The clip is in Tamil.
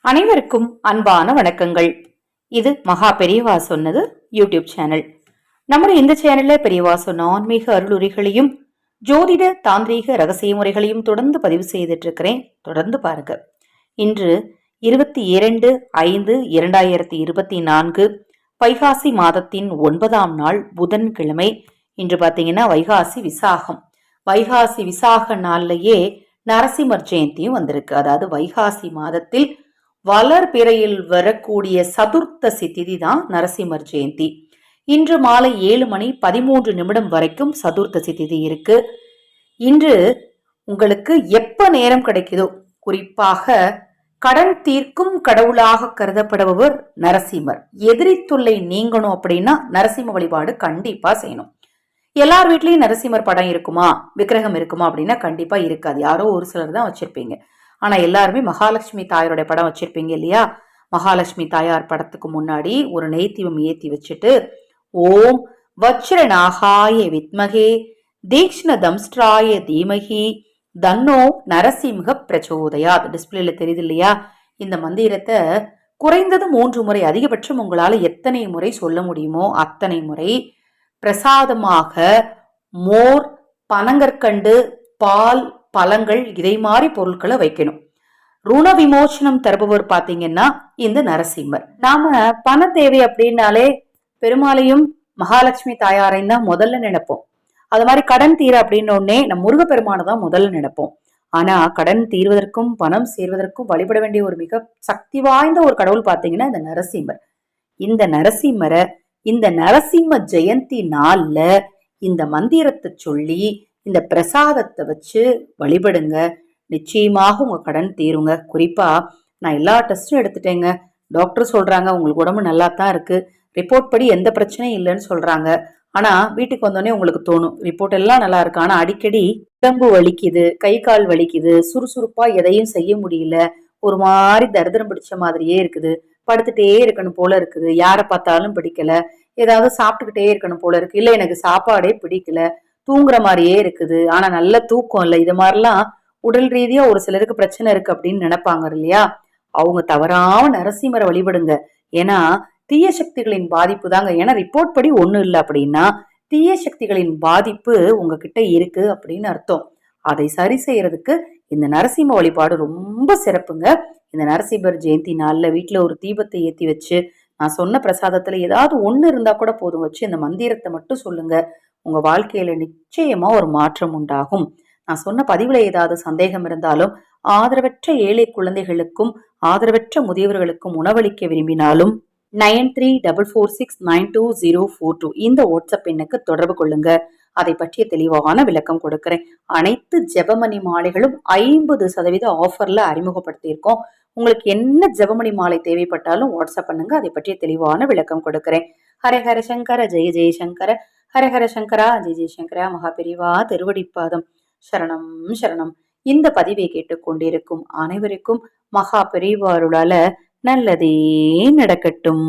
அனைவருக்கும் அன்பான வணக்கங்கள். இது மகா பெரியவா சொன்னது யூடியூப் சேனல். நம்முடைய இந்த சேனல்ல பெரியவா சொன்ன ஆன்மீக அருளுரைகளையும் ஜோதிட தாந்திரீக ரகசிய முறைகளையும் தொடர்ந்து பதிவு செய்துட்டு இருக்கிறேன். தொடர்ந்து பாருங்க. இன்று 22/5/2024 வைகாசி மாதத்தின் 9ஆம் நாள் புதன்கிழமை. இன்று பாத்தீங்கன்னா வைகாசி விசாகம். வைகாசி விசாக நாள்லயே நரசிம்மர் ஜெயந்தியும் வந்திருக்கு. அதாவது வைகாசி மாதத்தில் வளர்பிறையில் வரக்கூடிய சதுர்த்தசி திதி தான் நரசிம்மர் ஜெயந்தி. இன்று மாலை 7:13 வரைக்கும் சதுர்த்தசி திதி இருக்கு. இன்று உங்களுக்கு எப்ப நேரம் கிடைக்குதோ, குறிப்பாக கடன் தீர்க்கும் கடவுளாக கருதப்படுபவர் நரசிம்மர். எதிரி தொல்லை நீங்கணும் அப்படின்னா நரசிம்ம வழிபாடு கண்டிப்பா செய்யணும். எல்லார் வீட்லயும் நரசிம்மர் படம் இருக்குமா, விக்கிரகம் இருக்குமா அப்படின்னா கண்டிப்பா இருக்காது. யாரோ ஒரு சிலர் தான் வச்சிருப்பீங்க. ஆனா எல்லாருமே மகாலட்சுமி தாயாரோட படம் வச்சிருப்பீங்க இல்லையா? மகாலட்சுமி தாயார் படத்துக்கு முன்னாடி ஒரு நெய்தீபம் ஏத்தி வச்சுட்டு ஓம் வஜ்ரநாகாய வித்மகே தீக்ஷ்ண தம்ஸ்ட்ராய தீமகி தன்னோ நரசிம்ஹ பிரச்சோதயாத். டிஸ்பிளேல தெரியுது இல்லையா? இந்த மந்திரத்தை குறைந்தது 3 முறை, அதிகபட்சம் உங்களால எத்தனை முறை சொல்ல முடியுமோ அத்தனை முறை பிரசாதமாக மோர், பனங்கற்கண்டு, பால், பழங்கள் இதை மாதிரி பொருட்களை வைக்கணும். ருண விமோசனம் தருபவர் பாத்தீங்கன்னா இந்த நரசிம்மர். நாம பண தேவை அப்படின்னாலே பெருமாளையும் மகாலட்சுமி தாயாரையும் தான் முதல்ல நினைப்போம். அது மாதிரி கடன் தீர அப்படின்னோடனே நம் முருகப்பெருமானை தான் முதல்ல நினைப்போம். ஆனா கடன் தீர்வதற்கும் பணம் சேர்வதற்கும் வழிபட வேண்டிய ஒரு மிக சக்தி வாய்ந்த ஒரு கடவுள் பாத்தீங்கன்னா இந்த நரசிம்மர். இந்த நரசிம்மரை இந்த நரசிம்ம ஜெயந்தி நாள்ல இந்த மந்திரத்தை சொல்லி இந்த பிரசாதத்தை வச்சு வழிபடுங்க. நிச்சயமாக உங்க கடன் தீருங்க. குறிப்பா நான் எல்லா டெஸ்டும் எடுத்துட்டேங்க, டாக்டர் சொல்றாங்க உங்களுக்கு உடம்பு நல்லா தான் இருக்கு, ரிப்போர்ட் படி எந்த பிரச்சனையும் இல்லைன்னு சொல்றாங்க. ஆனா வீட்டுக்கு வந்தோடனே உங்களுக்கு தோணும் ரிப்போர்ட் எல்லாம் நல்லா இருக்கு, ஆனா அடிக்கடி உடம்பு வலிக்குது, கை கால் வலிக்குது, சுறுசுறுப்பா எதையும் செய்ய முடியல, ஒரு மாதிரி தரித்திரம் பிடிச்ச மாதிரியே இருக்குது, படுத்துட்டே இருக்கணும் போல இருக்குது, யாரை பார்த்தாலும் பிடிக்கல, ஏதாவது சாப்பிட்டுக்கிட்டே இருக்கணும் போல இருக்கு, இல்ல எனக்கு சாப்பாடே பிடிக்கல, தூங்குற மாதிரியே இருக்குது, ஆனா நல்ல தூக்கம் இல்லை, இது மாதிரிலாம் உடல் ரீதியா ஒரு சிலருக்கு பிரச்சனை இருக்கு அப்படின்னு நினைப்பாங்க இல்லையா? அவங்க தவறாம நரசிம்மரை வழிபடுங்க. ஏன்னா தீய சக்திகளின் பாதிப்பு தாங்க. ஏன்னா ரிப்போர்ட் படி ஒண்ணும் இல்லை அப்படின்னா தீய சக்திகளின் பாதிப்பு உங்ககிட்ட இருக்கு அப்படின்னு அர்த்தம். அதை சரி செய்யறதுக்கு இந்த நரசிம்ம வழிபாடு ரொம்ப சிறப்புங்க. இந்த நரசிம்மர் ஜெயந்தி நாள்ல வீட்டுல ஒரு தீபத்தை ஏத்தி வச்சு நான் சொன்ன பிரசாதத்துல ஏதாவது ஒண்ணு இருந்தா கூட போதும், வச்சு இந்த மந்திரத்தை மட்டும் சொல்லுங்க. உங்க வாழ்க்கையில நிச்சயமா ஒரு மாற்றம் உண்டாகும். நான் சொன்ன பதிவுல ஏதாவது சந்தேகம் இருந்தாலும், ஆதரவற்ற ஏழை குழந்தைகளுக்கும் ஆதரவற்ற முதியவர்களுக்கும் உணவளிக்க விரும்பினாலும் 9344692042 இந்த வாட்ஸ்அப் எண்ணுக்கு தொடர்பு கொள்ளுங்க. அதை பற்றிய தெளிவான விளக்கம் கொடுக்கிறேன். அனைத்து ஜெபமணி மாலைகளும் 50% ஆஃபர்ல அறிமுகப்படுத்தியிருக்கோம். உங்களுக்கு என்ன ஜெபமணி மாலை தேவைப்பட்டாலும் வாட்ஸ்அப் பண்ணுங்க, அதை பற்றிய தெளிவான விளக்கம் கொடுக்கிறேன். ஹரஹர சங்கர ஜெய ஜெயசங்கர, ஹரஹர சங்கரா ஜெய ஜெயசங்கரா. மகா பெரிவா திருவடிப்பாதம் சரணம் சரணம். இந்த பதிவை கேட்டுக்கொண்டிருக்கும் அனைவருக்கும் மகா பெரிவாருளால நல்லதே நடக்கட்டும்.